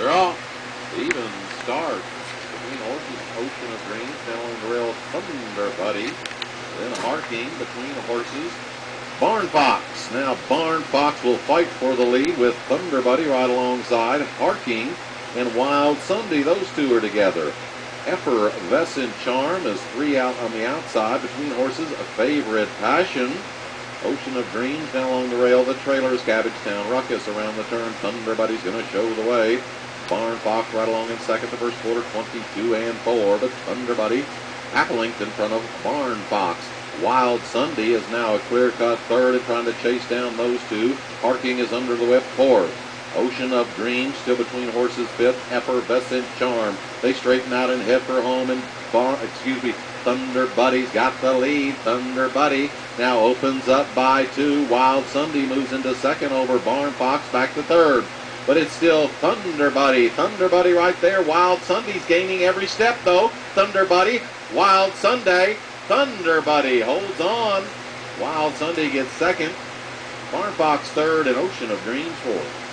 They're off. Even start between horses. Ocean of Dreams now on the rail. Thunder Buddy. Then Harking between the horses. Barn Fox. Now Barn Fox will fight for the lead with Thunder Buddy right alongside. Harking and Wild Sunday. Those two are together. Effervescent Charm is 3 out on the outside between horses. A Favorite Passion. Ocean of Dreams now along the rail. The trailers, Cabbagetown Ruckus around the turn. Thunder Buddy's going to show the way. Barn Fox right along in second. The first quarter, 22 and 4. But Thunder Buddy Appleton in front of Barn Fox. Wild Sunday is now a clear-cut third and trying to chase down those two. Harking is under the whip fourth. Ocean of Dreams still between horses fifth. Effervescent Charm. They straighten out and head for home. And Thunder Buddy's got the lead. Thunder Buddy now opens up by 2. Wild Sunday moves into second over Barn Fox, back to third. But it's still Thunder Buddy. Thunder Buddy right there. Wild Sunday's gaining every step though. Thunder Buddy, Wild Sunday. Thunder Buddy holds on. Wild Sunday gets second. Barn Fox third and Ocean of Dreams fourth.